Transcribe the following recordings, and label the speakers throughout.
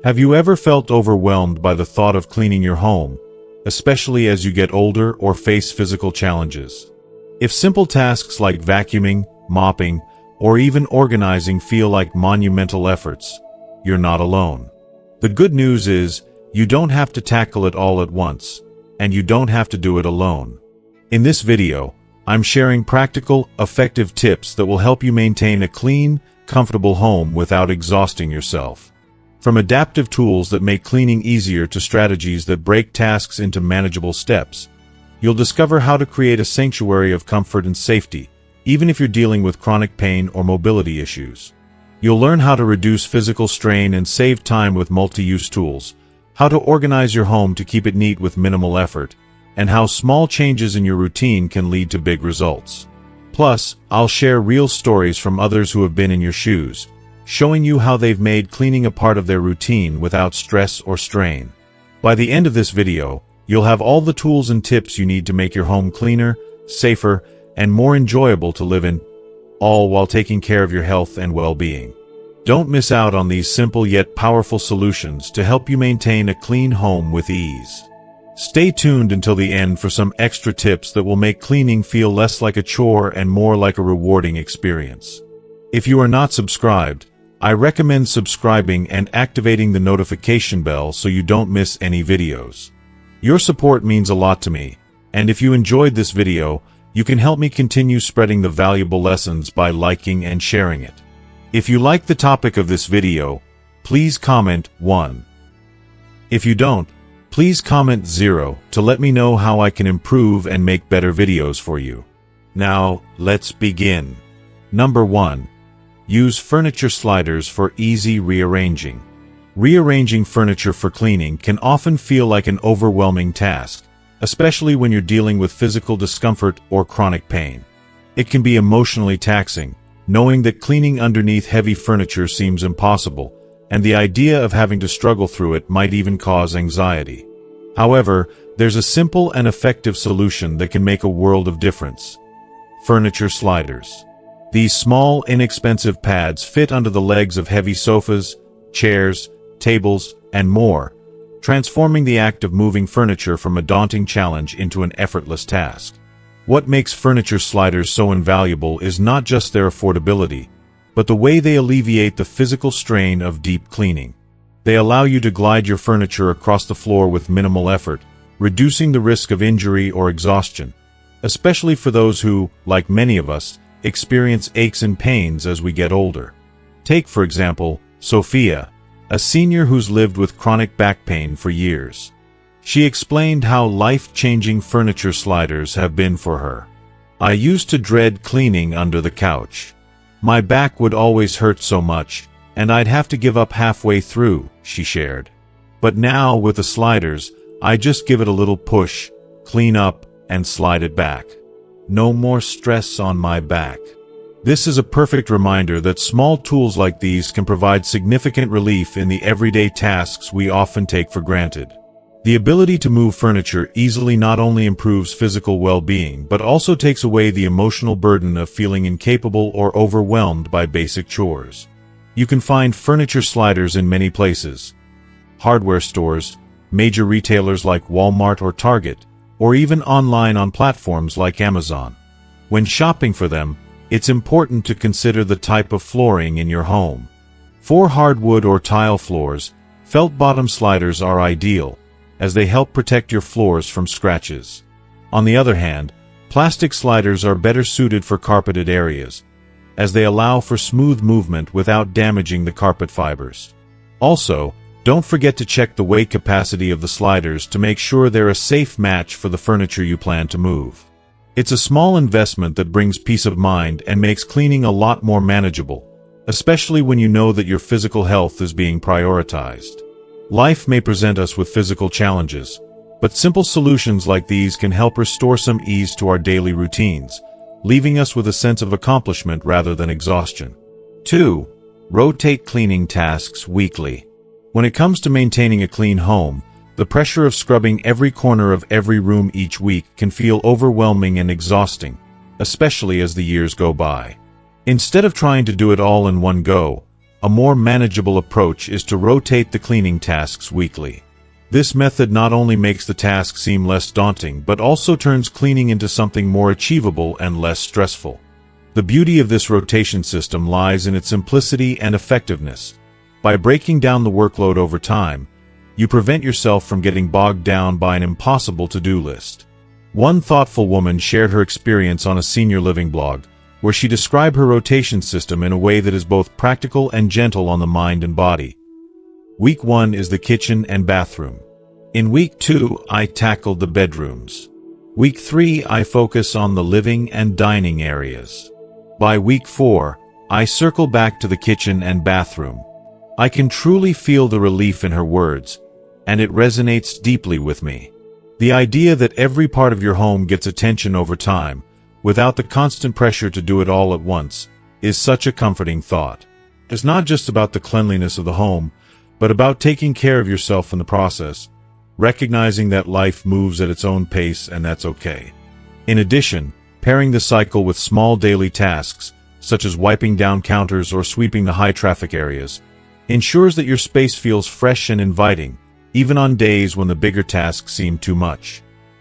Speaker 1: Have you ever felt overwhelmed by the thought of cleaning your home, especially as you get older or face physical challenges? If simple tasks like vacuuming, mopping, or even organizing feel like monumental efforts, you're not alone. The good news is, you don't have to tackle it all at once, and you don't have to do it alone. In this video, I'm sharing practical, effective tips that will help you maintain a clean, comfortable home without exhausting yourself. From adaptive tools that make cleaning easier to strategies that break tasks into manageable steps, you'll discover how to create a sanctuary of comfort and safety, even if you're dealing with chronic pain or mobility issues. You'll learn how to reduce physical strain and save time with multi-use tools, how to organize your home to keep it neat with minimal effort, and how small changes in your routine can lead to big results. Plus, I'll share real stories from others who have been in your shoes, showing you how they've made cleaning a part of their routine without stress or strain. By the end of this video, you'll have all the tools and tips you need to make your home cleaner, safer, and more enjoyable to live in, all while taking care of your health and well-being. Don't miss out on these simple yet powerful solutions to help you maintain a clean home with ease. Stay tuned until the end for some extra tips that will make cleaning feel less like a chore and more like a rewarding experience. If you are not subscribed, I recommend subscribing and activating the notification bell so you don't miss any videos. Your support means a lot to me, and if you enjoyed this video, you can help me continue spreading the valuable lessons by liking and sharing it. If you like the topic of this video, please comment 1. If you don't, please comment 0 to let me know how I can improve and make better videos for you. Now, let's begin. Number 1. Use furniture sliders for easy rearranging. Rearranging furniture for cleaning can often feel like an overwhelming task, especially when you're dealing with physical discomfort or chronic pain. It can be emotionally taxing, knowing that cleaning underneath heavy furniture seems impossible, and the idea of having to struggle through it might even cause anxiety. However, there's a simple and effective solution that can make a world of difference. Furniture sliders. These small, inexpensive pads fit under the legs of heavy sofas, chairs, tables, and more, transforming the act of moving furniture from a daunting challenge into an effortless task. What makes furniture sliders so invaluable is not just their affordability, but the way they alleviate the physical strain of deep cleaning. They allow you to glide your furniture across the floor with minimal effort, reducing the risk of injury or exhaustion, especially for those who, like many of us, experience aches and pains as we get older. Take, for example, Sophia, a senior who's lived with chronic back pain for years. She explained how life-changing furniture sliders have been for her. "I used to dread cleaning under the couch. My back would always hurt so much, and I'd have to give up halfway through," she shared. "But now, with the sliders, I just give it a little push, clean up, and slide it back. No more stress on my back." This is a perfect reminder that small tools like these can provide significant relief in the everyday tasks we often take for granted. The ability to move furniture easily not only improves physical well-being but also takes away the emotional burden of feeling incapable or overwhelmed by basic chores. You can find furniture sliders in many places: hardware stores, major retailers like Walmart or Target, or even online on platforms like Amazon. When shopping for them, it's important to consider the type of flooring in your home. For hardwood or tile floors, felt bottom sliders are ideal, as they help protect your floors from scratches. On the other hand, plastic sliders are better suited for carpeted areas, as they allow for smooth movement without damaging the carpet fibers. Also, don't forget to check the weight capacity of the sliders to make sure they're a safe match for the furniture you plan to move. It's a small investment that brings peace of mind and makes cleaning a lot more manageable, especially when you know that your physical health is being prioritized. Life may present us with physical challenges, but simple solutions like these can help restore some ease to our daily routines, leaving us with a sense of accomplishment rather than exhaustion. 2. Rotate cleaning tasks weekly. When it comes to maintaining a clean home, the pressure of scrubbing every corner of every room each week can feel overwhelming and exhausting, especially as the years go by. Instead of trying to do it all in one go, a more manageable approach is to rotate the cleaning tasks weekly. This method not only makes the task seem less daunting, but also turns cleaning into something more achievable and less stressful. The beauty of this rotation system lies in its simplicity and effectiveness. By breaking down the workload over time, you prevent yourself from getting bogged down by an impossible to-do list. One thoughtful woman shared her experience on a senior living blog, where she described her rotation system in a way that is both practical and gentle on the mind and body. Week 1 is the kitchen and bathroom. In week 2, I tackled the bedrooms. Week 3, I focus on the living and dining areas. By week 4, I circle back to the kitchen and bathroom. I can truly feel the relief in her words, and it resonates deeply with me. The idea that every part of your home gets attention over time, without the constant pressure to do it all at once, is such a comforting thought. It's not just about the cleanliness of the home, but about taking care of yourself in the process, recognizing that life moves at its own pace and that's okay. In addition, pairing the cycle with small daily tasks, such as wiping down counters or sweeping the high-traffic areas, ensures that your space feels fresh and inviting, even on days when the bigger tasks seem too much.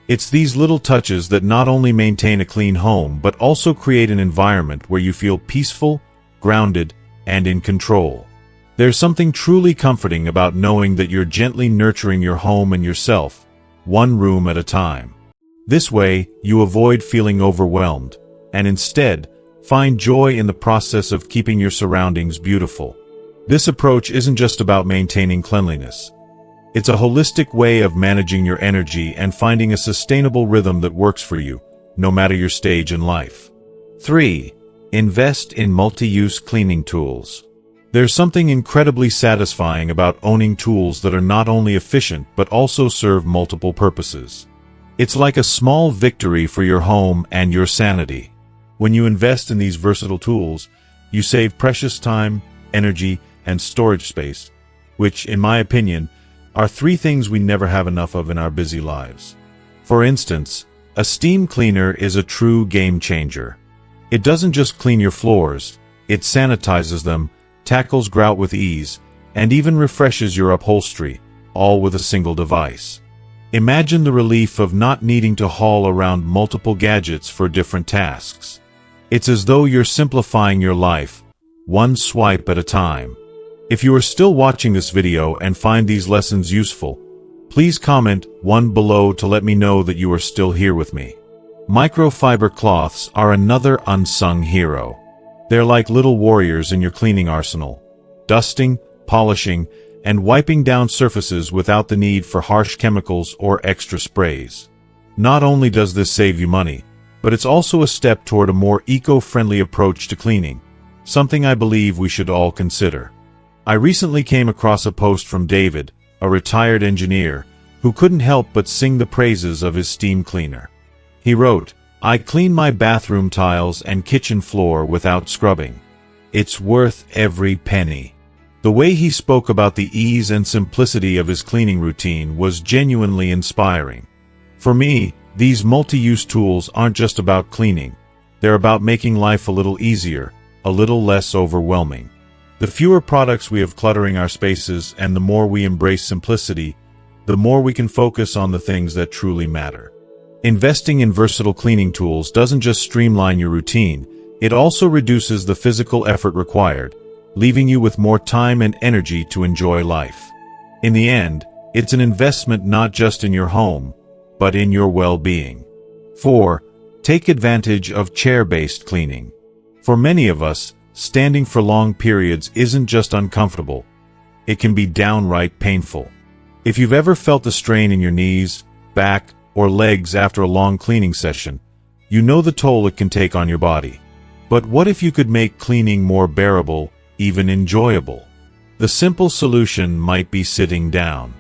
Speaker 1: It's these little touches that not only maintain a clean home, but also create an environment where you feel peaceful, grounded, and in control. There's something truly comforting about knowing that you're gently nurturing your home and yourself, one room at a time. This way, you avoid feeling overwhelmed, and instead, find joy in the process of keeping your surroundings beautiful. This approach isn't just about maintaining cleanliness. It's a holistic way of managing your energy and finding a sustainable rhythm that works for you, no matter your stage in life. 3. Invest in multi-use cleaning tools. There's something incredibly satisfying about owning tools that are not only efficient but also serve multiple purposes. It's like a small victory for your home and your sanity. When you invest in these versatile tools, you save precious time, energy, and storage space, which, in my opinion, are 3 things we never have enough of in our busy lives. For instance, a steam cleaner is a true game changer. It doesn't just clean your floors, it sanitizes them, tackles grout with ease, and even refreshes your upholstery, all with a single device. Imagine the relief of not needing to haul around multiple gadgets for different tasks. It's as though you're simplifying your life, one swipe at a time. If you are still watching this video and find these lessons useful, please comment 1 below to let me know that you are still here with me. Microfiber cloths are another unsung hero. They're like little warriors in your cleaning arsenal, dusting, polishing, and wiping down surfaces without the need for harsh chemicals or extra sprays. Not only does this save you money, but it's also a step toward a more eco-friendly approach to cleaning, something I believe we should all consider. I recently came across a post from David, a retired engineer, who couldn't help but sing the praises of his steam cleaner. He wrote, "I clean my bathroom tiles and kitchen floor without scrubbing. It's worth every penny." The way he spoke about the ease and simplicity of his cleaning routine was genuinely inspiring. For me, these multi-use tools aren't just about cleaning. They're about making life a little easier, a little less overwhelming. The fewer products we have cluttering our spaces and the more we embrace simplicity, the more we can focus on the things that truly matter. Investing in versatile cleaning tools doesn't just streamline your routine, it also reduces the physical effort required, leaving you with more time and energy to enjoy life. In the end, it's an investment not just in your home, but in your well-being. 4. Take advantage of chair-based cleaning. For many of us, standing for long periods isn't just uncomfortable, it can be downright painful. If you've ever felt the strain in your knees, back, or legs after a long cleaning session, you know the toll it can take on your body. But what if you could make cleaning more bearable, even enjoyable? The simple solution might be sitting down.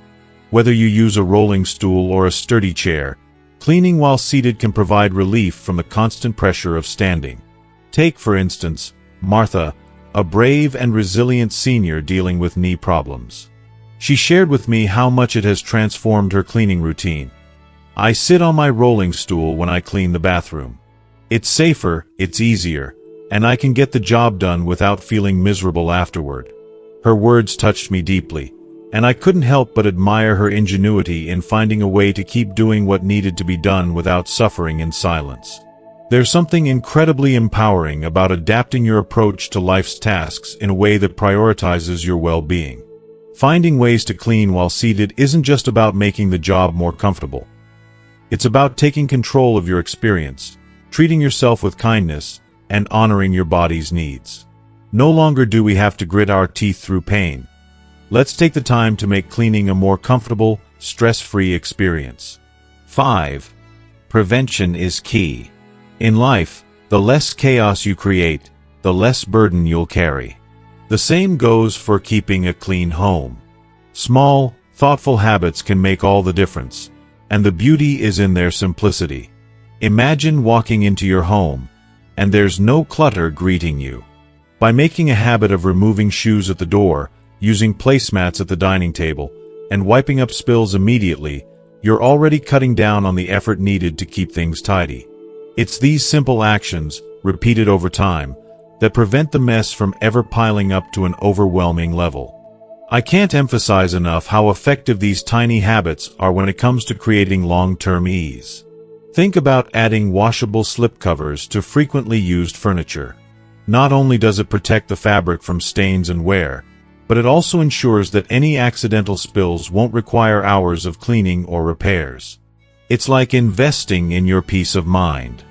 Speaker 1: Whether you use a rolling stool or a sturdy chair, cleaning while seated can provide relief from the constant pressure of standing. Take, for instance, Martha, a brave and resilient senior dealing with knee problems. She shared with me how much it has transformed her cleaning routine. "I sit on my rolling stool when I clean the bathroom. It's safer, it's easier, and I can get the job done without feeling miserable afterward. Her words touched me deeply, and I couldn't help but admire her ingenuity in finding a way to keep doing what needed to be done without suffering in silence. There's something incredibly empowering about adapting your approach to life's tasks in a way that prioritizes your well-being. Finding ways to clean while seated isn't just about making the job more comfortable. It's about taking control of your experience, treating yourself with kindness, and honoring your body's needs. No longer do we have to grit our teeth through pain. Let's take the time to make cleaning a more comfortable, stress-free experience. 5. Prevention is key. In life, the less chaos you create, the less burden you'll carry. The same goes for keeping a clean home. Small, thoughtful habits can make all the difference, and the beauty is in their simplicity. Imagine walking into your home, and there's no clutter greeting you. By making a habit of removing shoes at the door, using placemats at the dining table, and wiping up spills immediately, you're already cutting down on the effort needed to keep things tidy. It's these simple actions, repeated over time, that prevent the mess from ever piling up to an overwhelming level. I can't emphasize enough how effective these tiny habits are when it comes to creating long-term ease. Think about adding washable slipcovers to frequently used furniture. Not only does it protect the fabric from stains and wear, but it also ensures that any accidental spills won't require hours of cleaning or repairs. It's like investing in your peace of mind.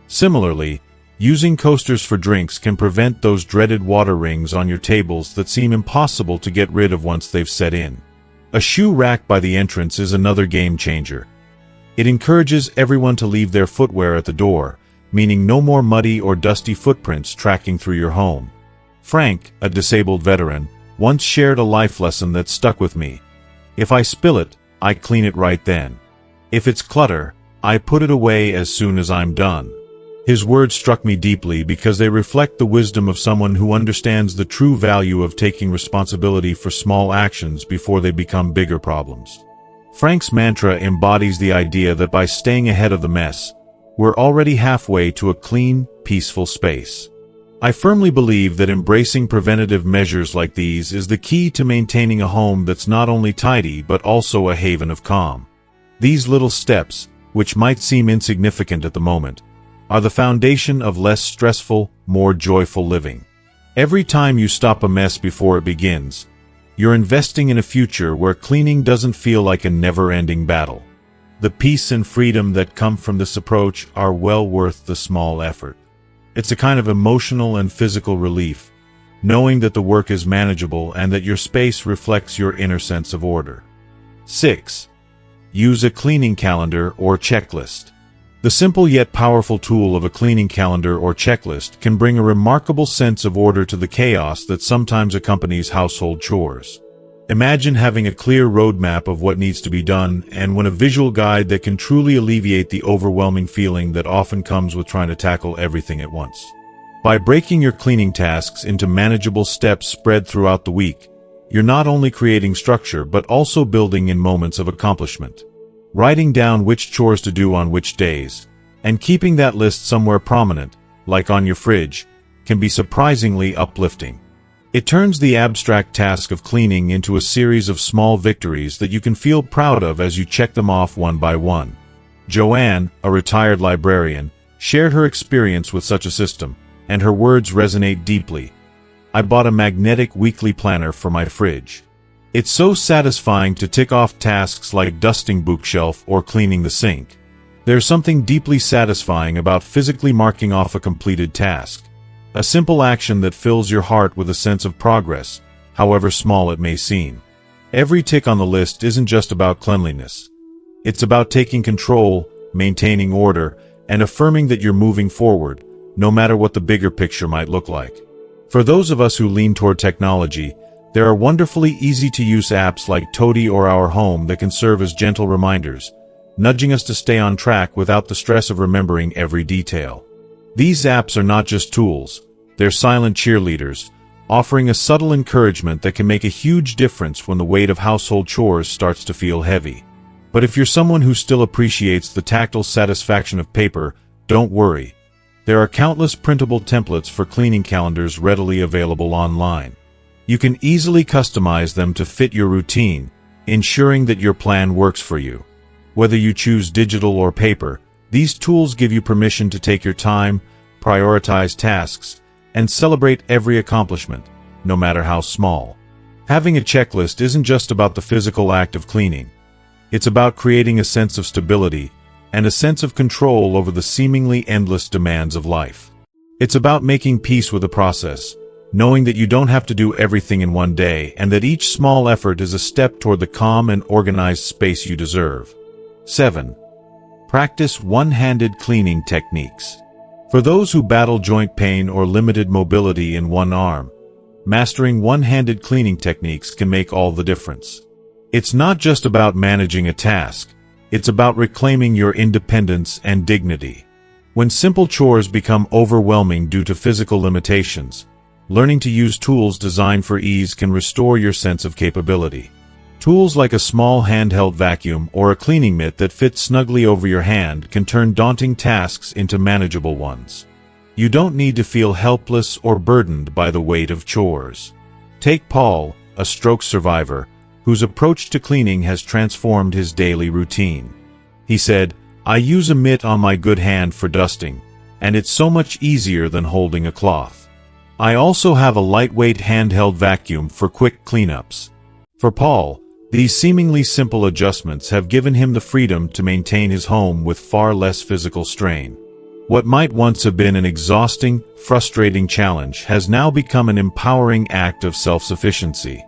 Speaker 1: Similarly, using coasters for drinks can prevent those dreaded water rings on your tables that seem impossible to get rid of once they've set in. A shoe rack by the entrance is another game changer. It encourages everyone to leave their footwear at the door, meaning no more muddy or dusty footprints tracking through your home. Frank, a disabled veteran, once shared a life lesson that stuck with me. If I spill it, I clean it right then. If it's clutter, I put it away as soon as I'm done. His words struck me deeply because they reflect the wisdom of someone who understands the true value of taking responsibility for small actions before they become bigger problems. Frank's mantra embodies the idea that by staying ahead of the mess, we're already halfway to a clean, peaceful space. I firmly believe that embracing preventative measures like these is the key to maintaining a home that's not only tidy but also a haven of calm. These little steps, which might seem insignificant at the moment, are the foundation of less stressful, more joyful living. Every time you stop a mess before it begins, you're investing in a future where cleaning doesn't feel like a never-ending battle. The peace and freedom that come from this approach are well worth the small effort. It's a kind of emotional and physical relief, knowing that the work is manageable and that your space reflects your inner sense of order. 6. Use a cleaning calendar or checklist. The simple yet powerful tool of a cleaning calendar or checklist can bring a remarkable sense of order to the chaos that sometimes accompanies household chores. Imagine having a clear roadmap of what needs to be done and a visual guide that can truly alleviate the overwhelming feeling that often comes with trying to tackle everything at once. By breaking your cleaning tasks into manageable steps spread throughout the week, you're not only creating structure but also building in moments of accomplishment. Writing down which chores to do on which days, and keeping that list somewhere prominent, like on your fridge, can be surprisingly uplifting. It turns the abstract task of cleaning into a series of small victories that you can feel proud of as you check them off one by one. Joanne, a retired librarian, shared her experience with such a system, and her words resonate deeply. I bought a magnetic weekly planner for my fridge. It's so satisfying to tick off tasks like dusting bookshelf or cleaning the sink. There's something deeply satisfying about physically marking off a completed task. A simple action that fills your heart with a sense of progress, however small it may seem. Every tick on the list isn't just about cleanliness. It's about taking control, maintaining order, and affirming that you're moving forward, no matter what the bigger picture might look like. For those of us who lean toward technology, there are wonderfully easy-to-use apps like Toady or Our Home that can serve as gentle reminders, nudging us to stay on track without the stress of remembering every detail. These apps are not just tools, they're silent cheerleaders, offering a subtle encouragement that can make a huge difference when the weight of household chores starts to feel heavy. But if you're someone who still appreciates the tactile satisfaction of paper, don't worry. There are countless printable templates for cleaning calendars readily available online. You can easily customize them to fit your routine, ensuring that your plan works for you. Whether you choose digital or paper, these tools give you permission to take your time, prioritize tasks, and celebrate every accomplishment, no matter how small. Having a checklist isn't just about the physical act of cleaning. It's about creating a sense of stability and a sense of control over the seemingly endless demands of life. It's about making peace with the process, knowing that you don't have to do everything in one day and that each small effort is a step toward the calm and organized space you deserve. 7. Practice one-handed cleaning techniques. For those who battle joint pain or limited mobility in one arm, mastering one-handed cleaning techniques can make all the difference. It's not just about managing a task, it's about reclaiming your independence and dignity. When simple chores become overwhelming due to physical limitations, learning to use tools designed for ease can restore your sense of capability. Tools like a small handheld vacuum or a cleaning mitt that fits snugly over your hand can turn daunting tasks into manageable ones. You don't need to feel helpless or burdened by the weight of chores. Take Paul, a stroke survivor, whose approach to cleaning has transformed his daily routine. He said, "I use a mitt on my good hand for dusting, and it's so much easier than holding a cloth. I also have a lightweight handheld vacuum for quick cleanups." For Paul, these seemingly simple adjustments have given him the freedom to maintain his home with far less physical strain. What might once have been an exhausting, frustrating challenge has now become an empowering act of self-sufficiency.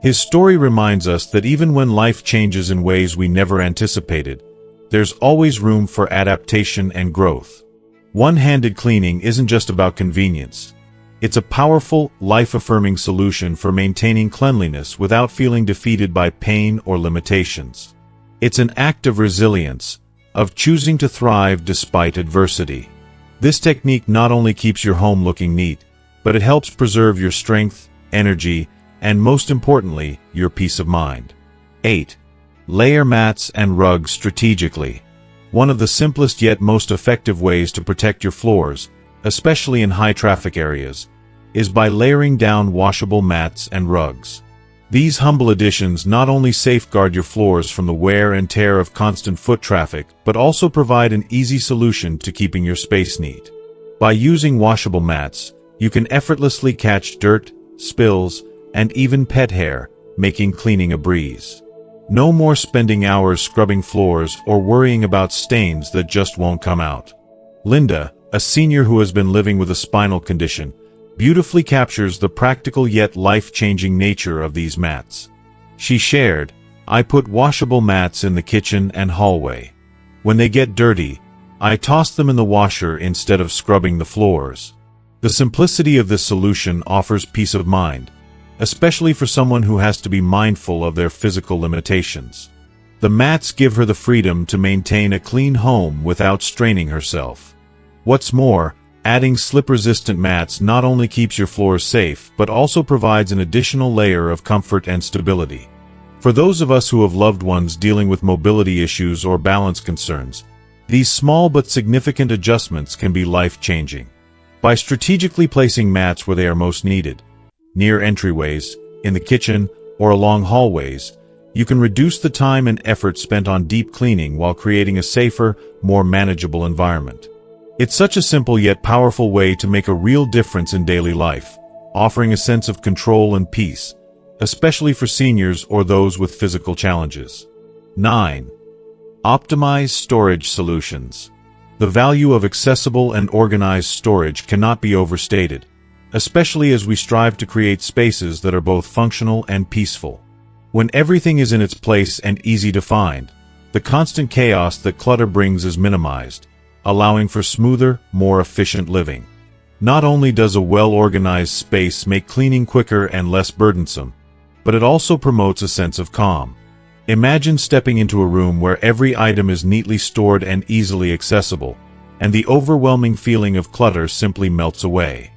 Speaker 1: His story reminds us that even when life changes in ways we never anticipated, there's always room for adaptation and growth. One-handed cleaning isn't just about convenience. It's a powerful, life-affirming solution for maintaining cleanliness without feeling defeated by pain or limitations. It's an act of resilience, of choosing to thrive despite adversity. This technique not only keeps your home looking neat, but it helps preserve your strength, energy, and most importantly, your peace of mind. 8. Layer mats and rugs strategically. One of the simplest yet most effective ways to protect your floors, especially in high-traffic areas, is by layering down washable mats and rugs. These humble additions not only safeguard your floors from the wear and tear of constant foot traffic, but also provide an easy solution to keeping your space neat. By using washable mats, you can effortlessly catch dirt, spills, and even pet hair, making cleaning a breeze. No more spending hours scrubbing floors or worrying about stains that just won't come out. Linda, a senior who has been living with a spinal condition, beautifully captures the practical yet life-changing nature of these mats. She shared, "I put washable mats in the kitchen and hallway. When they get dirty, I toss them in the washer instead of scrubbing the floors." The simplicity of this solution offers peace of mind, especially for someone who has to be mindful of their physical limitations. The mats give her the freedom to maintain a clean home without straining herself. What's more, adding slip-resistant mats not only keeps your floors safe, but also provides an additional layer of comfort and stability. For those of us who have loved ones dealing with mobility issues or balance concerns, these small but significant adjustments can be life-changing. By strategically placing mats where they are most needed, near entryways, in the kitchen, or along hallways, you can reduce the time and effort spent on deep cleaning while creating a safer, more manageable environment. It's such a simple yet powerful way to make a real difference in daily life, offering a sense of control and peace, especially for seniors or those with physical challenges. 9. Optimize storage solutions. The value of accessible and organized storage cannot be overstated, especially as we strive to create spaces that are both functional and peaceful. When everything is in its place and easy to find, the constant chaos that clutter brings is minimized, allowing for smoother, more efficient living. Not only does a well-organized space make cleaning quicker and less burdensome, but it also promotes a sense of calm. Imagine stepping into a room where every item is neatly stored and easily accessible, and the overwhelming feeling of clutter simply melts away.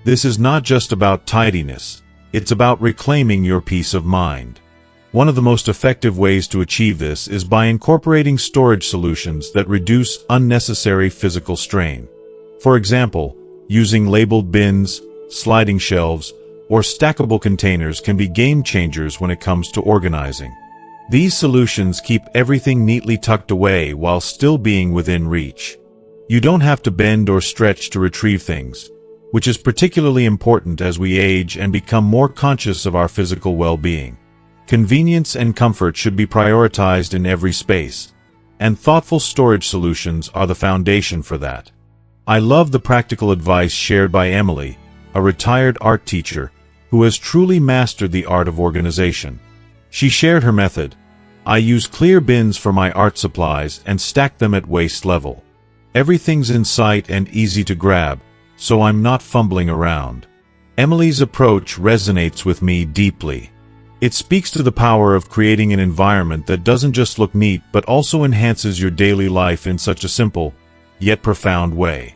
Speaker 1: This is not just about tidiness, it's about reclaiming your peace of mind. One of the most effective ways to achieve this is by incorporating storage solutions that reduce unnecessary physical strain. For example, using labeled bins, sliding shelves, or stackable containers can be game changers when it comes to organizing. These solutions keep everything neatly tucked away while still being within reach. You don't have to bend or stretch to retrieve things, which is particularly important as we age and become more conscious of our physical well-being. Convenience and comfort should be prioritized in every space, and thoughtful storage solutions are the foundation for that. I love the practical advice shared by Emily, a retired art teacher who has truly mastered the art of organization. She shared her method. I use clear bins for my art supplies and stack them at waist level. Everything's in sight and easy to grab, so I'm not fumbling around. Emily's approach resonates with me deeply. It speaks to the power of creating an environment that doesn't just look neat but also enhances your daily life in such a simple, yet profound way.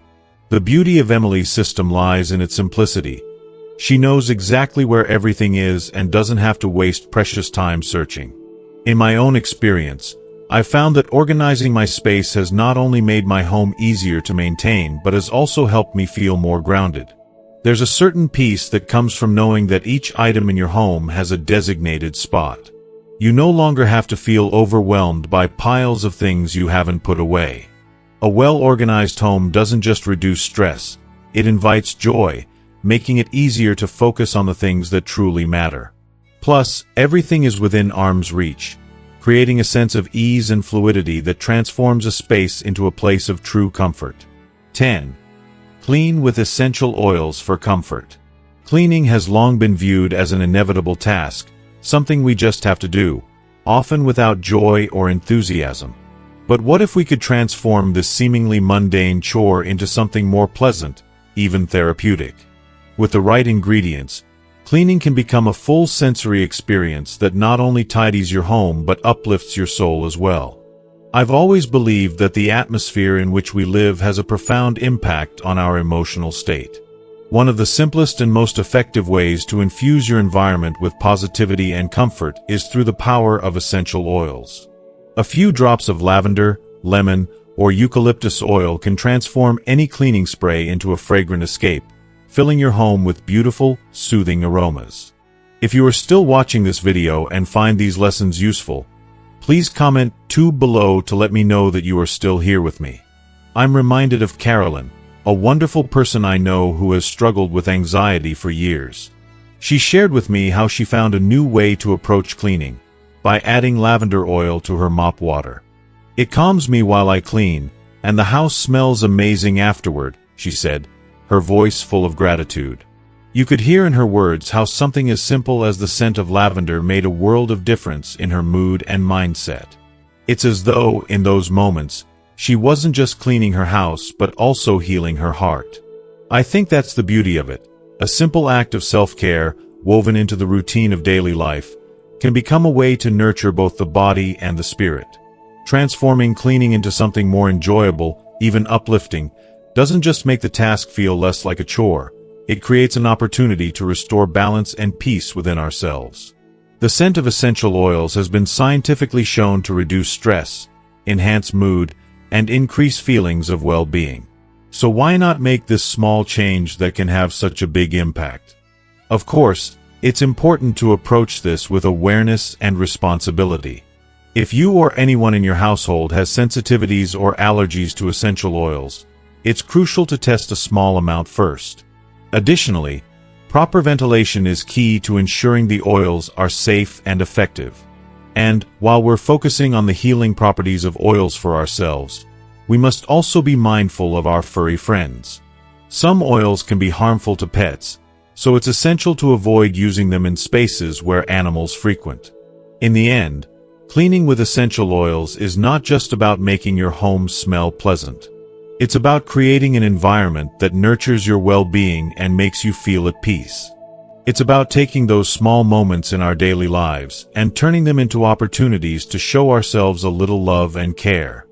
Speaker 1: The beauty of Emily's system lies in its simplicity. She knows exactly where everything is and doesn't have to waste precious time searching. In my own experience, I've found that organizing my space has not only made my home easier to maintain but has also helped me feel more grounded. There's a certain peace that comes from knowing that each item in your home has a designated spot. You no longer have to feel overwhelmed by piles of things you haven't put away. A well-organized home doesn't just reduce stress, it invites joy, making it easier to focus on the things that truly matter. Plus, everything is within arm's reach, creating a sense of ease and fluidity that transforms a space into a place of true comfort. 10. Clean with essential oils for comfort. Cleaning has long been viewed as an inevitable task, something we just have to do, often without joy or enthusiasm. But what if we could transform this seemingly mundane chore into something more pleasant, even therapeutic? With the right ingredients, cleaning can become a full sensory experience that not only tidies your home but uplifts your soul as well. I've always believed that the atmosphere in which we live has a profound impact on our emotional state. One of the simplest and most effective ways to infuse your environment with positivity and comfort is through the power of essential oils. A few drops of lavender, lemon, or eucalyptus oil can transform any cleaning spray into a fragrant escape, filling your home with beautiful, soothing aromas. If you are still watching this video and find these lessons useful, please comment 2 below to let me know that you are still here with me. I'm reminded of Carolyn, a wonderful person I know who has struggled with anxiety for years. She shared with me how she found a new way to approach cleaning, by adding lavender oil to her mop water. "It calms me while I clean, and the house smells amazing afterward," she said, her voice full of gratitude. You could hear in her words how something as simple as the scent of lavender made a world of difference in her mood and mindset. It's as though, in those moments, she wasn't just cleaning her house but also healing her heart. I think that's the beauty of it. A simple act of self-care, woven into the routine of daily life, can become a way to nurture both the body and the spirit. Transforming cleaning into something more enjoyable, even uplifting, doesn't just make the task feel less like a chore, it creates an opportunity to restore balance and peace within ourselves. The scent of essential oils has been scientifically shown to reduce stress, enhance mood, and increase feelings of well-being. So why not make this small change that can have such a big impact? Of course, it's important to approach this with awareness and responsibility. If you or anyone in your household has sensitivities or allergies to essential oils, it's crucial to test a small amount first. Additionally, proper ventilation is key to ensuring the oils are safe and effective. And, while we're focusing on the healing properties of oils for ourselves, we must also be mindful of our furry friends. Some oils can be harmful to pets, so it's essential to avoid using them in spaces where animals frequent. In the end, cleaning with essential oils is not just about making your home smell pleasant. It's about creating an environment that nurtures your well-being and makes you feel at peace. It's about taking those small moments in our daily lives and turning them into opportunities to show ourselves a little love and care.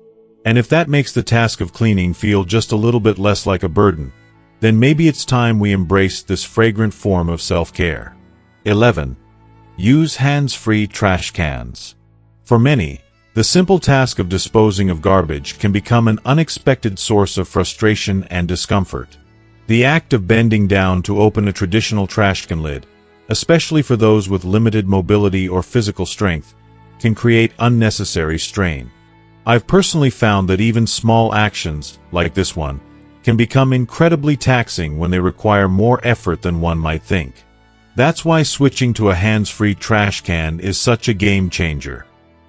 Speaker 1: And if that makes the task of cleaning feel just a little bit less like a burden, then maybe it's time we embrace this fragrant form of self-care. 11. Use hands-free trash cans. For many, the simple task of disposing of garbage can become an unexpected source of frustration and discomfort. The act of bending down to open a traditional trash can lid, especially for those with limited mobility or physical strength, can create unnecessary strain. I've personally found that even small actions, like this one, can become incredibly taxing when they require more effort than one might think. That's why switching to a hands-free trash can is such a game changer.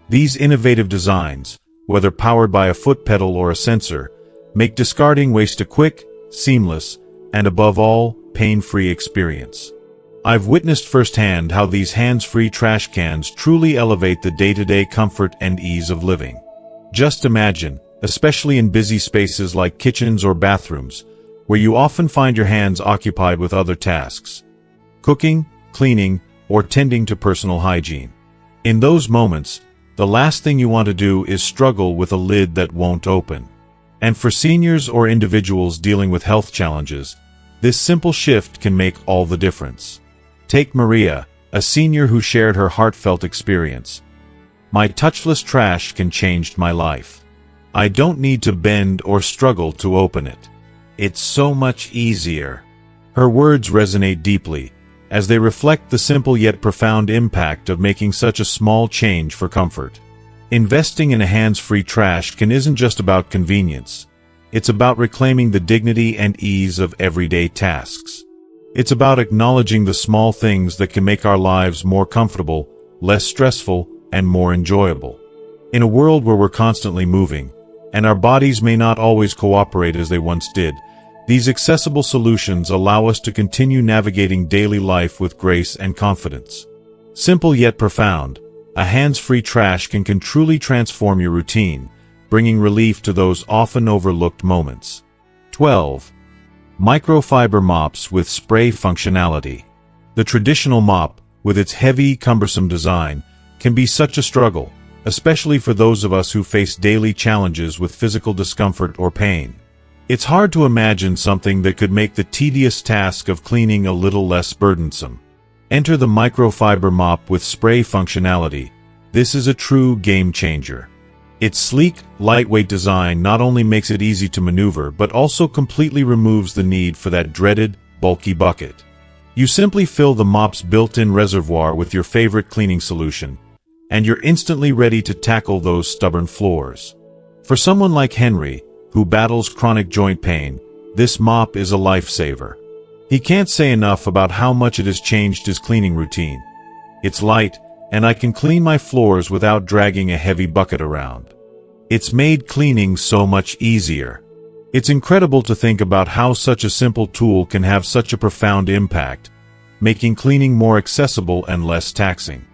Speaker 1: These innovative designs, whether powered by a foot pedal or a sensor, make discarding waste a quick, seamless, and above all, pain-free experience. I've witnessed firsthand how these hands-free trash cans truly elevate the day-to-day comfort and ease of living. Just imagine, especially in busy spaces like kitchens or bathrooms, where you often find your hands occupied with other tasks, cooking, cleaning, or tending to personal hygiene. In those moments, the last thing you want to do is struggle with a lid that won't open. And for seniors or individuals dealing with health challenges, this simple shift can make all the difference. Take Maria, a senior who shared her heartfelt experience. "My touchless trash can change my life. I don't need to bend or struggle to open it. It's so much easier." Her words resonate deeply, as they reflect the simple yet profound impact of making such a small change for comfort. Investing in a hands-free trash can isn't just about convenience. It's about reclaiming the dignity and ease of everyday tasks. It's about acknowledging the small things that can make our lives more comfortable, less stressful, and more enjoyable. In a world where we're constantly moving, and our bodies may not always cooperate as they once did, these accessible solutions allow us to continue navigating daily life with grace and confidence. Simple yet profound, a hands-free trash can truly transform your routine, bringing relief to those often overlooked moments. 12. Microfiber mops with spray functionality. The traditional mop, with its heavy, cumbersome design, can be such a struggle, especially for those of us who face daily challenges with physical discomfort or pain. It's hard to imagine something that could make the tedious task of cleaning a little less burdensome. Enter the microfiber mop with spray functionality. This is a true game changer. Its sleek, lightweight design not only makes it easy to maneuver but also completely removes the need for that dreaded, bulky bucket. You simply fill the mop's built-in reservoir with your favorite cleaning solution, and you're instantly ready to tackle those stubborn floors. For someone like Henry, who battles chronic joint pain, this mop is a lifesaver. He can't say enough about how much it has changed his cleaning routine. It's light, and I can clean my floors without dragging a heavy bucket around. It's made cleaning so much easier. It's incredible to think about how such a simple tool can have such a profound impact, making cleaning more accessible and less taxing.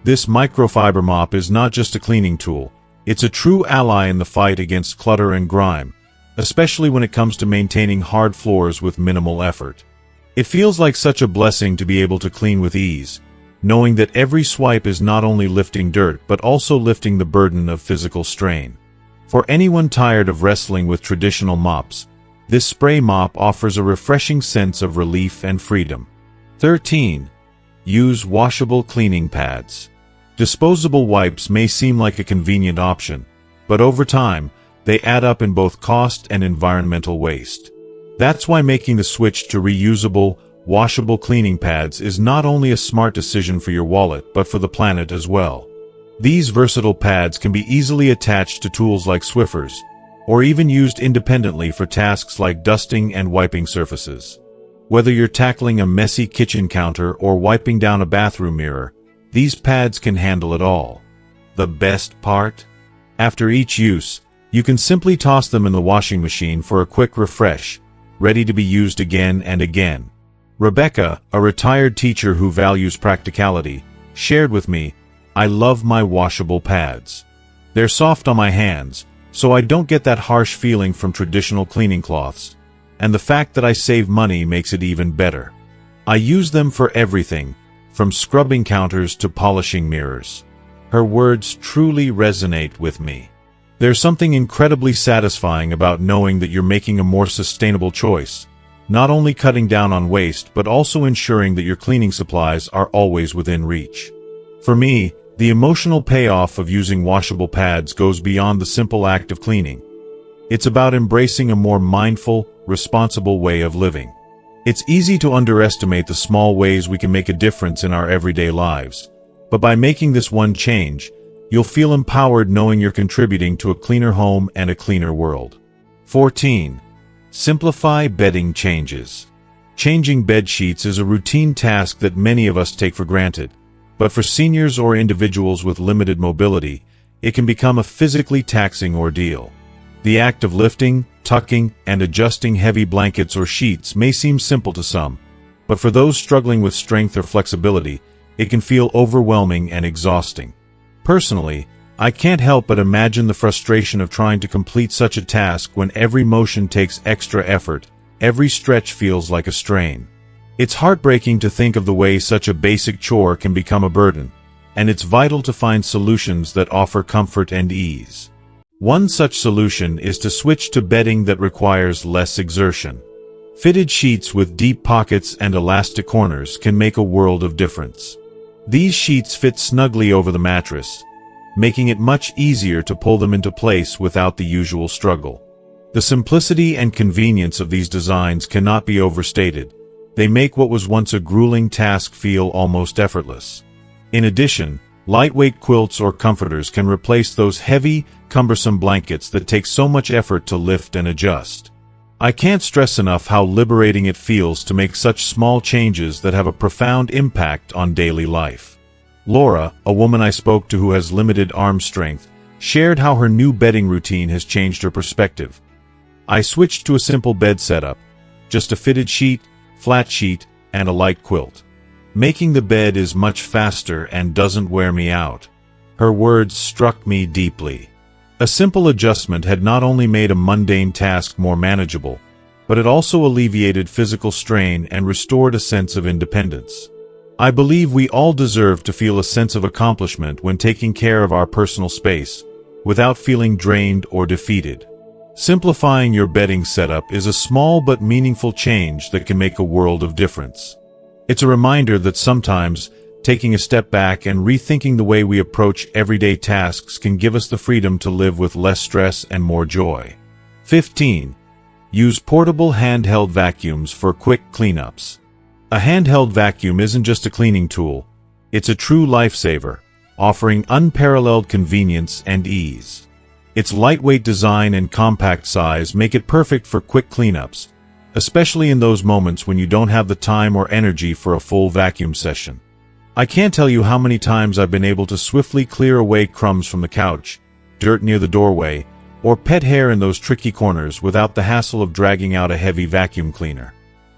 Speaker 1: This microfiber mop is not just a cleaning tool, it's a true ally in the fight against clutter and grime, especially when it comes to maintaining hard floors with minimal effort. It feels like such a blessing to be able to clean with ease, knowing that every swipe is not only lifting dirt but also lifting the burden of physical strain. For anyone tired of wrestling with traditional mops, this spray mop offers a refreshing sense of relief and freedom. 13. Use washable cleaning pads. Disposable wipes may seem like a convenient option, but over time, they add up in both cost and environmental waste. That's why making the switch to reusable, washable cleaning pads is not only a smart decision for your wallet but for the planet as well. These versatile pads can be easily attached to tools like Swiffers, or even used independently for tasks like dusting and wiping surfaces. Whether you're tackling a messy kitchen counter or wiping down a bathroom mirror, these pads can handle it all. The best part? After each use, you can simply toss them in the washing machine for a quick refresh, ready to be used again and again. Rebecca, a retired teacher who values practicality, shared with me, "I love my washable pads. They're soft on my hands, so I don't get that harsh feeling from traditional cleaning cloths, and the fact that I save money makes it even better. I use them for everything, from scrubbing counters to polishing mirrors." Her words truly resonate with me. There's something incredibly satisfying about knowing that you're making a more sustainable choice, not only cutting down on waste but also ensuring that your cleaning supplies are always within reach. For me, the emotional payoff of using washable pads goes beyond the simple act of cleaning. It's about embracing a more mindful, responsible way of living. It's easy to underestimate the small ways we can make a difference in our everyday lives, but by making this one change, you'll feel empowered knowing you're contributing to a cleaner home and a cleaner world. 14. Simplify bedding changes. Changing bed sheets is a routine task that many of us take for granted, but for seniors or individuals with limited mobility, it can become a physically taxing ordeal. The act of lifting, tucking, and adjusting heavy blankets or sheets may seem simple to some, but for those struggling with strength or flexibility, it can feel overwhelming and exhausting. Personally, I can't help but imagine the frustration of trying to complete such a task when every motion takes extra effort, every stretch feels like a strain. It's heartbreaking to think of the way such a basic chore can become a burden, and it's vital to find solutions that offer comfort and ease. One such solution is to switch to bedding that requires less exertion. Fitted sheets with deep pockets and elastic corners can make a world of difference. These sheets fit snugly over the mattress, making it much easier to pull them into place without the usual struggle. The simplicity and convenience of these designs cannot be overstated. They make what was once a grueling task feel almost effortless. In addition, lightweight quilts or comforters can replace those heavy, cumbersome blankets that take so much effort to lift and adjust. I can't stress enough how liberating it feels to make such small changes that have a profound impact on daily life. Laura, a woman I spoke to who has limited arm strength, shared how her new bedding routine has changed her perspective. I switched to a simple bed setup, just a fitted sheet, flat sheet, and a light quilt. Making the bed is much faster and doesn't wear me out. Her words struck me deeply. A simple adjustment had not only made a mundane task more manageable, but it also alleviated physical strain and restored a sense of independence. I believe we all deserve to feel a sense of accomplishment when taking care of our personal space, without feeling drained or defeated. Simplifying your bedding setup is a small but meaningful change that can make a world of difference. It's a reminder that sometimes, taking a step back and rethinking the way we approach everyday tasks can give us the freedom to live with less stress and more joy. 15. Use portable handheld vacuums for quick cleanups. A handheld vacuum isn't just a cleaning tool, it's a true lifesaver, offering unparalleled convenience and ease. Its lightweight design and compact size make it perfect for quick cleanups, especially in those moments when you don't have the time or energy for a full vacuum session. I can't tell you how many times I've been able to swiftly clear away crumbs from the couch, dirt near the doorway, or pet hair in those tricky corners without the hassle of dragging out a heavy vacuum cleaner.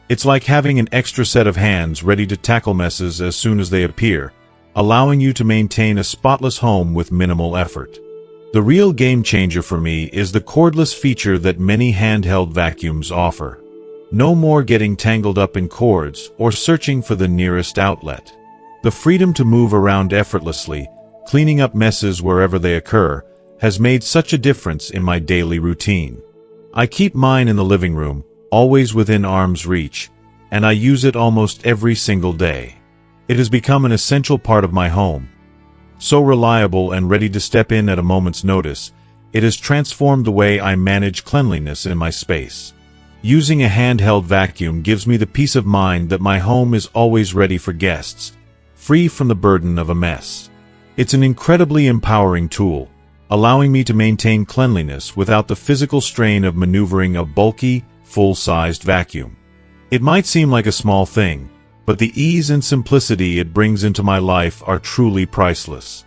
Speaker 1: It's like having an extra set of hands ready to tackle messes as soon as they appear, allowing you to maintain a spotless home with minimal effort. The real game changer for me is the cordless feature that many handheld vacuums offer. No more getting tangled up in cords or searching for the nearest outlet. The freedom to move around effortlessly, cleaning up messes wherever they occur, has made such a difference in my daily routine. I keep mine in the living room, always within arm's reach, and I use it almost every single day. It has become an essential part of my home. So reliable and ready to step in at a moment's notice, it has transformed the way I manage cleanliness in my space. Using a handheld vacuum gives me the peace of mind that my home is always ready for guests, free from the burden of a mess. It's an incredibly empowering tool, allowing me to maintain cleanliness without the physical strain of maneuvering a bulky, full-sized vacuum. It might seem like a small thing, but the ease and simplicity it brings into my life are truly priceless.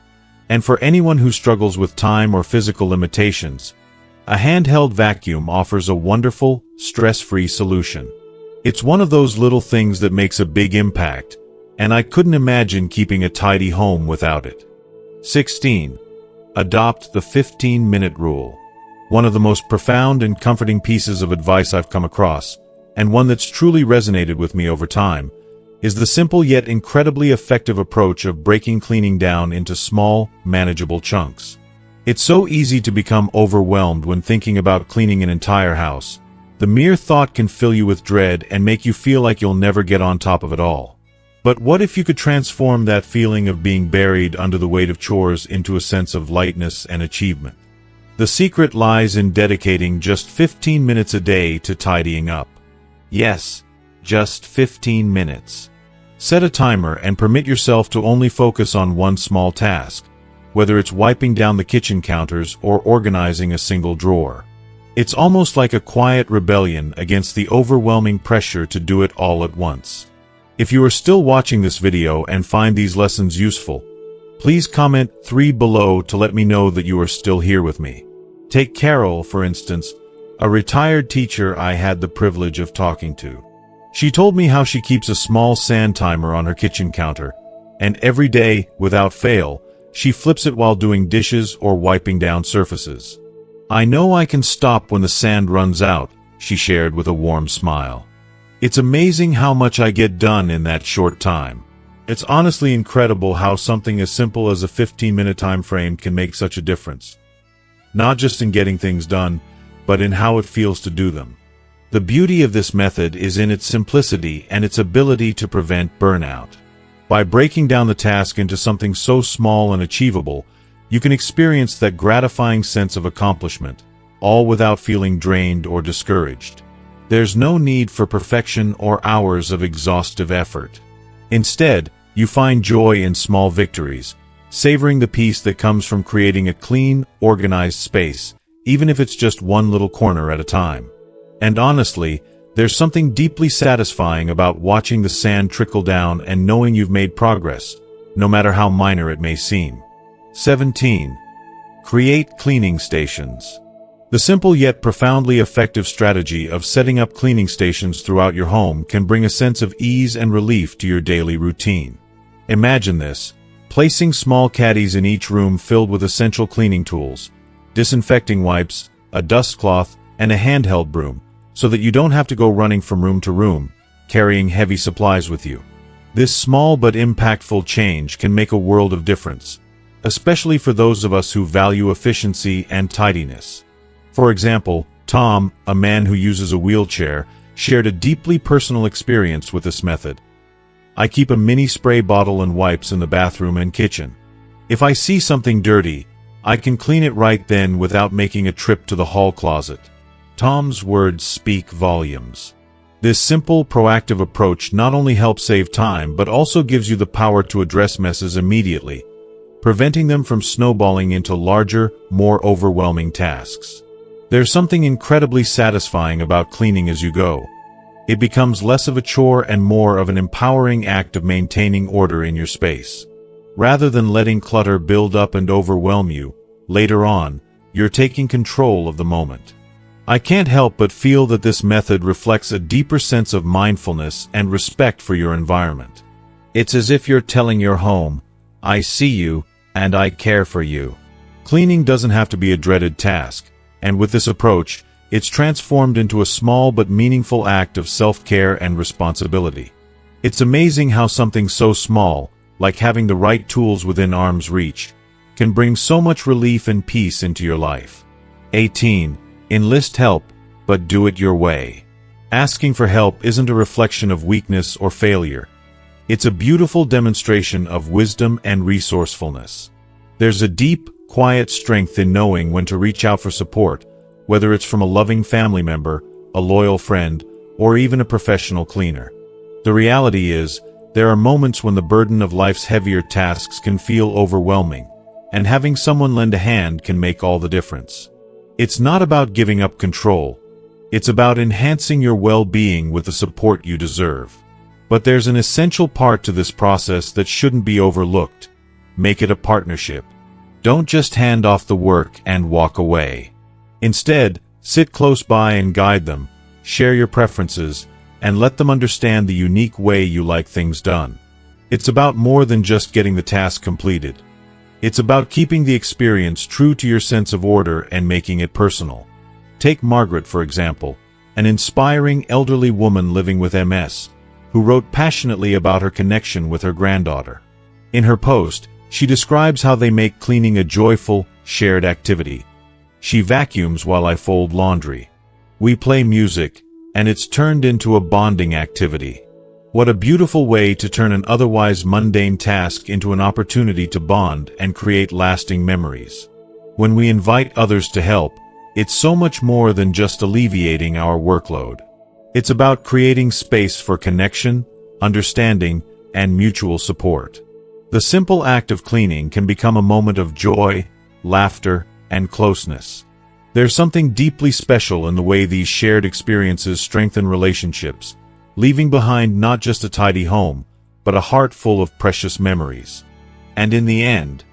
Speaker 1: And for anyone who struggles with time or physical limitations, a handheld vacuum offers a wonderful, stress-free solution. It's one of those little things that makes a big impact, and I couldn't imagine keeping a tidy home without it. 16. Adopt the 15-minute rule. One of the most profound and comforting pieces of advice I've come across, and one that's truly resonated with me over time, is the simple yet incredibly effective approach of breaking cleaning down into small, manageable chunks. It's so easy to become overwhelmed when thinking about cleaning an entire house. The mere thought can fill you with dread and make you feel like you'll never get on top of it all. But what if you could transform that feeling of being buried under the weight of chores into a sense of lightness and achievement? The secret lies in dedicating just 15 minutes a day to tidying up. Yes, just 15 minutes. Set a timer and permit yourself to only focus on one small task, whether it's wiping down the kitchen counters or organizing a single drawer. It's almost like a quiet rebellion against the overwhelming pressure to do it all at once. If you are still watching this video and find these lessons useful, please comment 3 below to let me know that you are still here with me. Take Carol, for instance, a retired teacher I had the privilege of talking to. She told me how she keeps a small sand timer on her kitchen counter, and every day, without fail, she flips it while doing dishes or wiping down surfaces. "I know I can stop when the sand runs out," she shared with a warm smile. "It's amazing how much I get done in that short time." It's honestly incredible how something as simple as a 15-minute time frame can make such a difference. Not just in getting things done, but in how it feels to do them. The beauty of this method is in its simplicity and its ability to prevent burnout. By breaking down the task into something so small and achievable, you can experience that gratifying sense of accomplishment, all without feeling drained or discouraged. There's no need for perfection or hours of exhaustive effort. Instead, you find joy in small victories, savoring the peace that comes from creating a clean, organized space, even if it's just one little corner at a time. And honestly, there's something deeply satisfying about watching the sand trickle down and knowing you've made progress, no matter how minor it may seem. 17. Create cleaning stations. The simple yet profoundly effective strategy of setting up cleaning stations throughout your home can bring a sense of ease and relief to your daily routine. Imagine this: placing small caddies in each room filled with essential cleaning tools, disinfecting wipes, a dust cloth, and a handheld broom, so that you don't have to go running from room to room, carrying heavy supplies with you. This small but impactful change can make a world of difference, especially for those of us who value efficiency and tidiness. For example, Tom, a man who uses a wheelchair, shared a deeply personal experience with this method. "I keep a mini spray bottle and wipes in the bathroom and kitchen. If I see something dirty, I can clean it right then without making a trip to the hall closet." Tom's words speak volumes. This simple, proactive approach not only helps save time but also gives you the power to address messes immediately, preventing them from snowballing into larger, more overwhelming tasks. There's something incredibly satisfying about cleaning as you go. It becomes less of a chore and more of an empowering act of maintaining order in your space. Rather than letting clutter build up and overwhelm you, later on, you're taking control of the moment. I can't help but feel that this method reflects a deeper sense of mindfulness and respect for your environment. It's as if you're telling your home, "I see you, and I care for you." Cleaning doesn't have to be a dreaded task, and with this approach, it's transformed into a small but meaningful act of self-care and responsibility. It's amazing how something so small, like having the right tools within arm's reach, can bring so much relief and peace into your life. 18. Enlist help, but do it your way. Asking for help isn't a reflection of weakness or failure. It's a beautiful demonstration of wisdom and resourcefulness. There's a deep, quiet strength in knowing when to reach out for support, whether it's from a loving family member, a loyal friend, or even a professional cleaner. The reality is, there are moments when the burden of life's heavier tasks can feel overwhelming, and having someone lend a hand can make all the difference. It's not about giving up control. It's about enhancing your well-being with the support you deserve. But there's an essential part to this process that shouldn't be overlooked. Make it a partnership. Don't just hand off the work and walk away. Instead, sit close by and guide them, share your preferences, and let them understand the unique way you like things done. It's about more than just getting the task completed. It's about keeping the experience true to your sense of order and making it personal. Take Margaret, for example, an inspiring elderly woman living with MS, who wrote passionately about her connection with her granddaughter. In her post, she describes how they make cleaning a joyful, shared activity. "She vacuums while I fold laundry. We play music, and it's turned into a bonding activity." What a beautiful way to turn an otherwise mundane task into an opportunity to bond and create lasting memories. When we invite others to help, it's so much more than just alleviating our workload. It's about creating space for connection, understanding, and mutual support. The simple act of cleaning can become a moment of joy, laughter, and closeness. There's something deeply special in the way these shared experiences strengthen relationships, leaving behind not just a tidy home, but a heart full of precious memories. And in the end,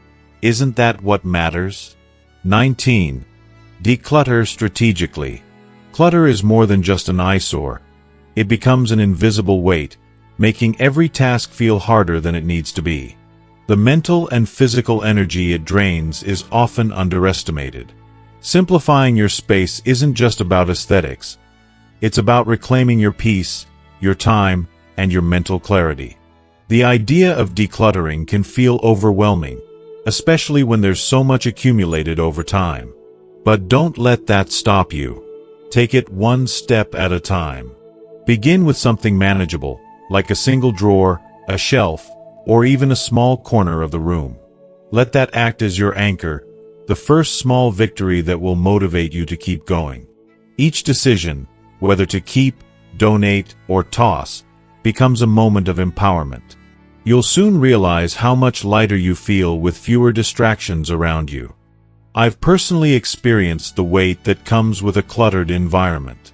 Speaker 1: isn't that what matters? 19. Declutter strategically. Clutter is more than just an eyesore. It becomes an invisible weight, making every task feel harder than it needs to be. The mental and physical energy it drains is often underestimated. Simplifying your space isn't just about aesthetics. It's about reclaiming your peace, your time, and your mental clarity. The idea of decluttering can feel overwhelming, especially when there's so much accumulated over time. But don't let that stop you. Take it one step at a time. Begin with something manageable, like a single drawer, a shelf, or even a small corner of the room. Let that act as your anchor, the first small victory that will motivate you to keep going. Each decision, whether to keep, donate, or toss, becomes a moment of empowerment. You'll soon realize how much lighter you feel with fewer distractions around you. I've personally experienced the weight that comes with a cluttered environment.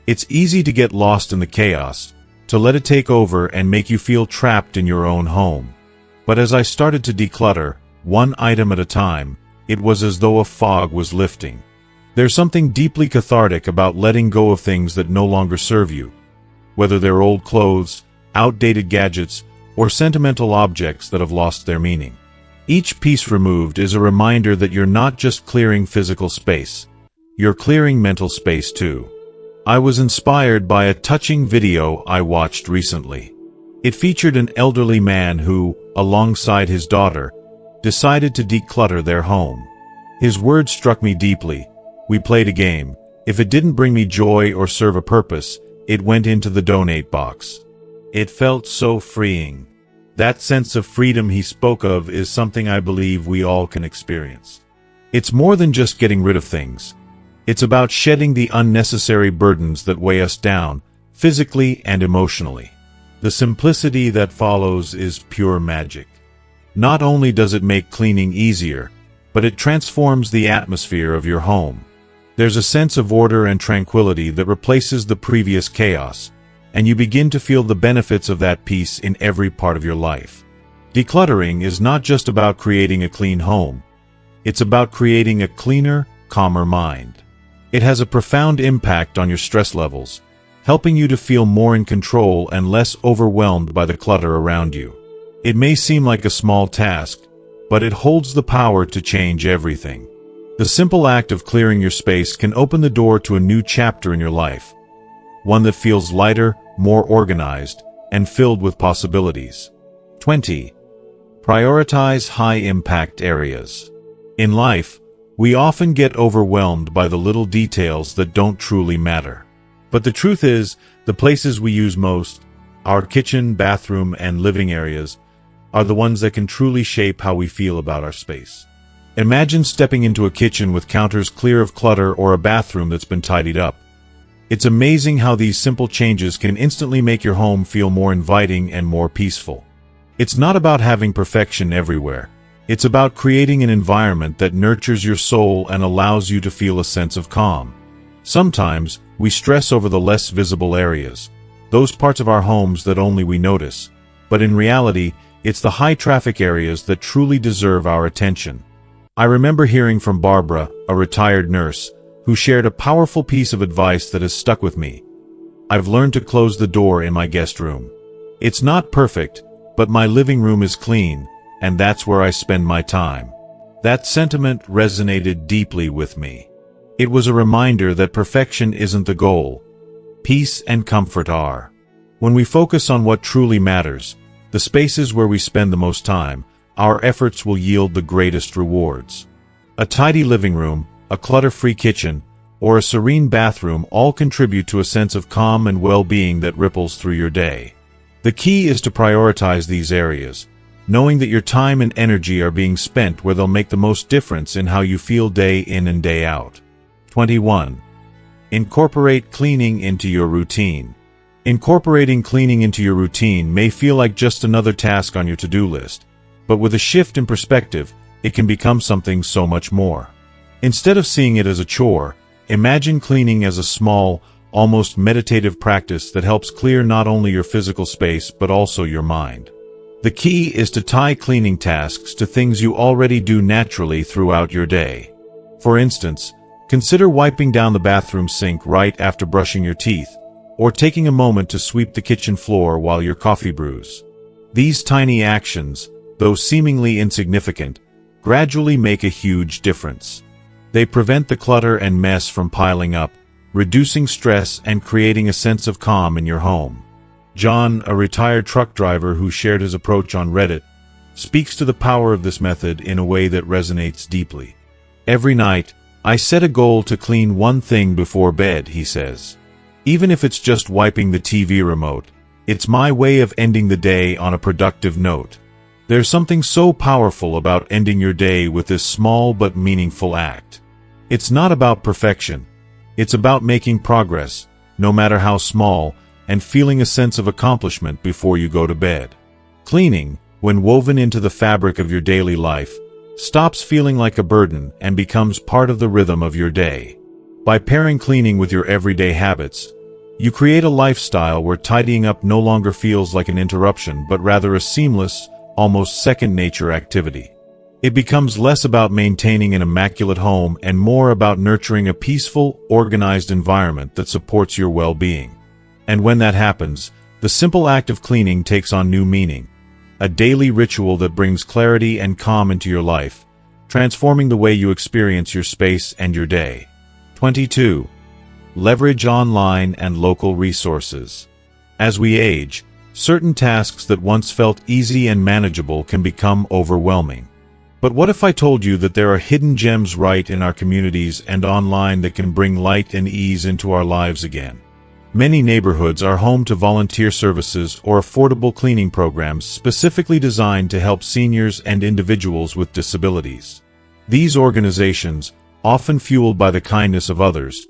Speaker 1: It's easy to get lost in the chaos, to let it take over and make you feel trapped in your own home. But as I started to declutter, one item at a time, it was as though a fog was lifting. There's something deeply cathartic about letting go of things that no longer serve you, whether they're old clothes, outdated gadgets, or sentimental objects that have lost their meaning. Each piece removed is a reminder that you're not just clearing physical space, you're clearing mental space too. I was inspired by a touching video I watched recently. It featured an elderly man who, alongside his daughter, decided to declutter their home. His words struck me deeply. We played a game. If it didn't bring me joy or serve a purpose, it went into the donate box. It felt so freeing. That sense of freedom he spoke of is something I believe we all can experience. It's more than just getting rid of things. It's about shedding the unnecessary burdens that weigh us down, physically and emotionally. The simplicity that follows is pure magic. Not only does it make cleaning easier, but it transforms the atmosphere of your home. There's a sense of order and tranquility that replaces the previous chaos, and you begin to feel the benefits of that peace in every part of your life. Decluttering is not just about creating a clean home. It's about creating a cleaner, calmer mind. It has a profound impact on your stress levels, helping you to feel more in control and less overwhelmed by the clutter around you. It may seem like a small task, but it holds the power to change everything. The simple act of clearing your space can open the door to a new chapter in your life, one that feels lighter, more organized, and filled with possibilities. 20. Prioritize high-impact areas. In life, we often get overwhelmed by the little details that don't truly matter. But the truth is, the places we use most, our kitchen, bathroom, and living areas, are the ones that can truly shape how we feel about our space. Imagine stepping into a kitchen with counters clear of clutter or a bathroom that's been tidied up. It's amazing how these simple changes can instantly make your home feel more inviting and more peaceful. It's not about having perfection everywhere. It's about creating an environment that nurtures your soul and allows you to feel a sense of calm. Sometimes, we stress over the less visible areas, those parts of our homes that only we notice. But in reality, it's the high-traffic areas that truly deserve our attention. I remember hearing from Barbara, a retired nurse, who shared a powerful piece of advice that has stuck with me. I've learned to close the door in my guest room. It's not perfect, but my living room is clean, and that's where I spend my time. That sentiment resonated deeply with me. It was a reminder that perfection isn't the goal. Peace and comfort are. When we focus on what truly matters, the spaces where we spend the most time, our efforts will yield the greatest rewards. A tidy living room, a clutter-free kitchen, or a serene bathroom all contribute to a sense of calm and well-being that ripples through your day. The key is to prioritize these areas, knowing that your time and energy are being spent where they'll make the most difference in how you feel day in and day out. 21. Incorporate cleaning into your routine. Incorporating cleaning into your routine may feel like just another task on your to-do list, but with a shift in perspective, it can become something so much more. Instead of seeing it as a chore, imagine cleaning as a small, almost meditative practice that helps clear not only your physical space but also your mind. The key is to tie cleaning tasks to things you already do naturally throughout your day. For instance, consider wiping down the bathroom sink right after brushing your teeth, or taking a moment to sweep the kitchen floor while your coffee brews. These tiny actions, though seemingly insignificant, gradually make a huge difference. They prevent the clutter and mess from piling up, reducing stress and creating a sense of calm in your home. John, a retired truck driver who shared his approach on Reddit, speaks to the power of this method in a way that resonates deeply. Every night, I set a goal to clean one thing before bed, he says. Even if it's just wiping the TV remote, it's my way of ending the day on a productive note. There's something so powerful about ending your day with this small but meaningful act. It's not about perfection. It's about making progress, no matter how small, and feeling a sense of accomplishment before you go to bed. Cleaning, when woven into the fabric of your daily life, stops feeling like a burden and becomes part of the rhythm of your day. By pairing cleaning with your everyday habits, you create a lifestyle where tidying up no longer feels like an interruption but rather a seamless, almost second-nature activity. It becomes less about maintaining an immaculate home and more about nurturing a peaceful, organized environment that supports your well-being. And when that happens, the simple act of cleaning takes on new meaning, a daily ritual that brings clarity and calm into your life, transforming the way you experience your space and your day. 22. Leverage online and local resources. As we age, certain tasks that once felt easy and manageable can become overwhelming. But what if I told you that there are hidden gems right in our communities and online that can bring light and ease into our lives again? Many neighborhoods are home to volunteer services or affordable cleaning programs specifically designed to help seniors and individuals with disabilities. These organizations, often fueled by the kindness of others,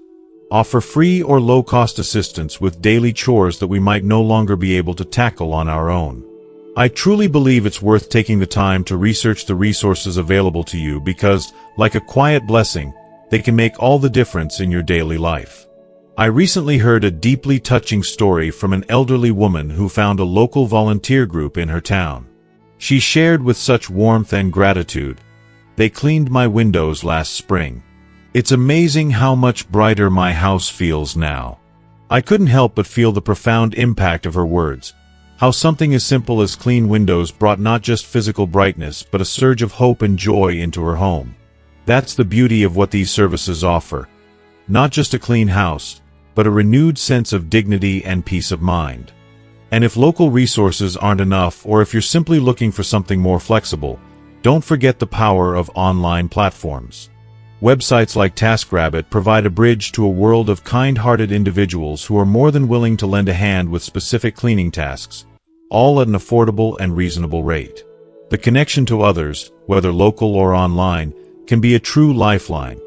Speaker 1: offer free or low-cost assistance with daily chores that we might no longer be able to tackle on our own. I truly believe it's worth taking the time to research the resources available to you because, like a quiet blessing, they can make all the difference in your daily life. I recently heard a deeply touching story from an elderly woman who found a local volunteer group in her town. She shared with such warmth and gratitude, "They cleaned my windows last spring. It's amazing how much brighter my house feels now." I couldn't help but feel the profound impact of her words, how something as simple as clean windows brought not just physical brightness but a surge of hope and joy into her home. That's the beauty of what these services offer. Not just a clean house, but a renewed sense of dignity and peace of mind. And if local resources aren't enough, or if you're simply looking for something more flexible, don't forget the power of online platforms. Websites like TaskRabbit provide a bridge to a world of kind-hearted individuals who are more than willing to lend a hand with specific cleaning tasks, all at an affordable and reasonable rate. The connection to others, whether local or online, can be a true lifeline,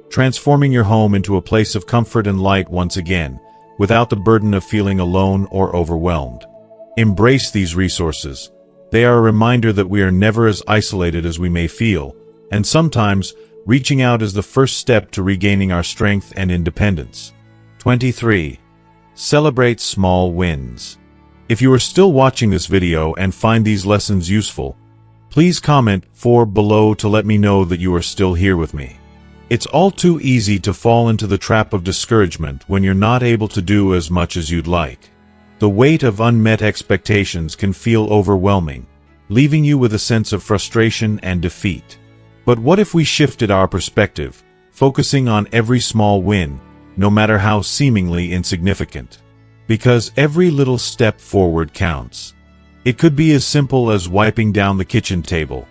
Speaker 1: transforming your home into a place of comfort and light once again, without the burden of feeling alone or overwhelmed. Embrace these resources. They are a reminder that we are never as isolated as we may feel, and sometimes, reaching out is the first step to regaining our strength and independence. 23. Celebrate small wins. If you are still watching this video and find these lessons useful, please comment below to let me know that you are still here with me. It's all too easy to fall into the trap of discouragement when you're not able to do as much as you'd like. The weight of unmet expectations can feel overwhelming, leaving you with a sense of frustration and defeat. But what if we shifted our perspective, focusing on every small win, no matter how seemingly insignificant? Because every little step forward counts. It could be as simple as wiping down the kitchen table.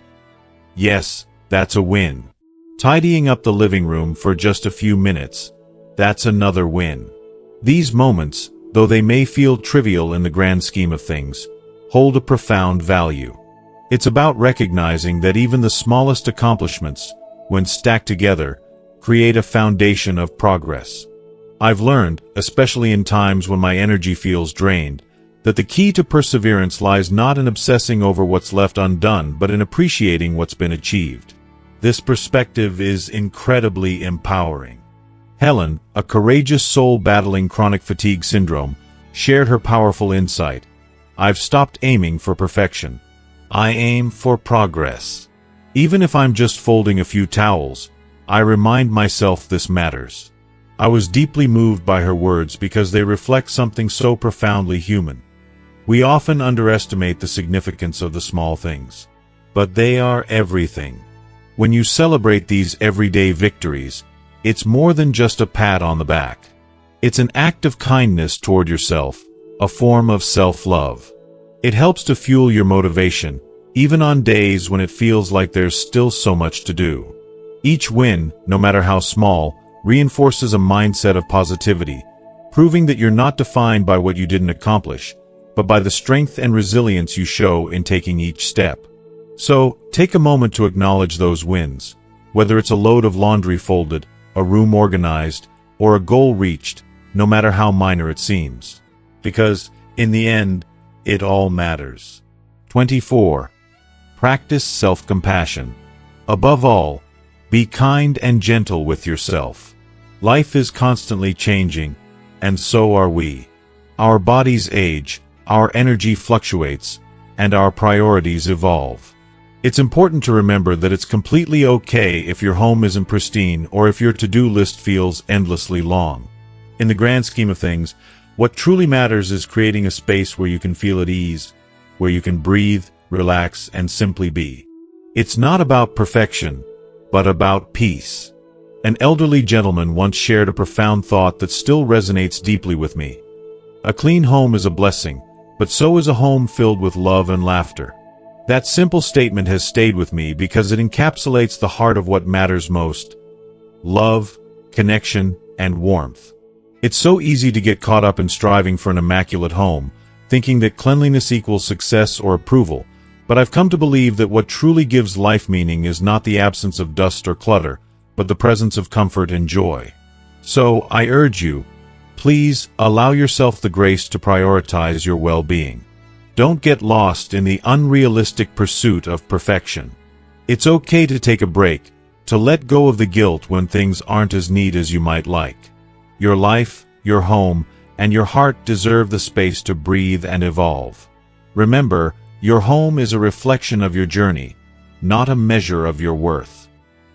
Speaker 1: Yes, that's a win. Tidying up the living room for just a few minutes, that's another win. These moments, though they may feel trivial in the grand scheme of things, hold a profound value. It's about recognizing that even the smallest accomplishments, when stacked together, create a foundation of progress. I've learned, especially in times when my energy feels drained, that the key to perseverance lies not in obsessing over what's left undone, but in appreciating what's been achieved. This perspective is incredibly empowering. Helen, a courageous soul battling chronic fatigue syndrome, shared her powerful insight. I've stopped aiming for perfection. I aim for progress. Even if I'm just folding a few towels, I remind myself this matters. I was deeply moved by her words because they reflect something so profoundly human. We often underestimate the significance of the small things, but they are everything. When you celebrate these everyday victories, it's more than just a pat on the back. It's an act of kindness toward yourself, a form of self-love. It helps to fuel your motivation, even on days when it feels like there's still so much to do. Each win, no matter how small, reinforces a mindset of positivity, proving that you're not defined by what you didn't accomplish, but by the strength and resilience you show in taking each step. So, take a moment to acknowledge those wins, whether it's a load of laundry folded, a room organized, or a goal reached, no matter how minor it seems. Because, in the end, it all matters. 24. Practice self-compassion. Above all, be kind and gentle with yourself. Life is constantly changing, and so are we. Our bodies age, our energy fluctuates, and our priorities evolve. It's important to remember that it's completely okay if your home isn't pristine or if your to-do list feels endlessly long. In the grand scheme of things, what truly matters is creating a space where you can feel at ease, where you can breathe, relax, and simply be. It's not about perfection, but about peace. An elderly gentleman once shared a profound thought that still resonates deeply with me. A clean home is a blessing, but so is a home filled with love and laughter. That simple statement has stayed with me because it encapsulates the heart of what matters most: love, connection, and warmth. It's so easy to get caught up in striving for an immaculate home, thinking that cleanliness equals success or approval, but I've come to believe that what truly gives life meaning is not the absence of dust or clutter, but the presence of comfort and joy. So, I urge you, please allow yourself the grace to prioritize your well-being. Don't get lost in the unrealistic pursuit of perfection. It's okay to take a break, to let go of the guilt when things aren't as neat as you might like. Your life, your home, and your heart deserve the space to breathe and evolve. Remember, your home is a reflection of your journey, not a measure of your worth.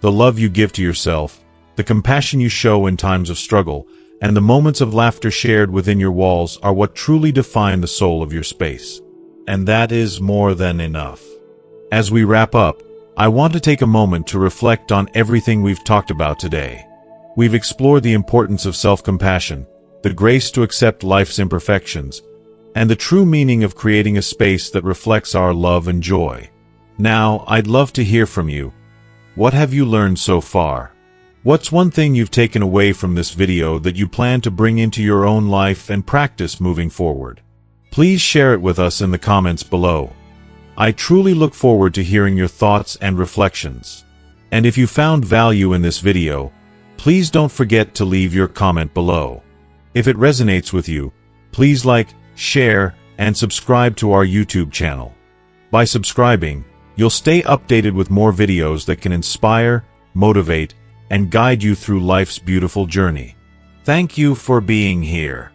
Speaker 1: The love you give to yourself, the compassion you show in times of struggle, and the moments of laughter shared within your walls are what truly define the soul of your space. And that is more than enough. As we wrap up, I want to take a moment to reflect on everything we've talked about today. We've explored the importance of self-compassion, the grace to accept life's imperfections, and the true meaning of creating a space that reflects our love and joy. Now, I'd love to hear from you. What have you learned so far? What's one thing you've taken away from this video that you plan to bring into your own life and practice moving forward? Please share it with us in the comments below. I truly look forward to hearing your thoughts and reflections. And if you found value in this video, please don't forget to leave your comment below. If it resonates with you, please like, share, and subscribe to our YouTube channel. By subscribing, you'll stay updated with more videos that can inspire, motivate, and guide you through life's beautiful journey. Thank you for being here.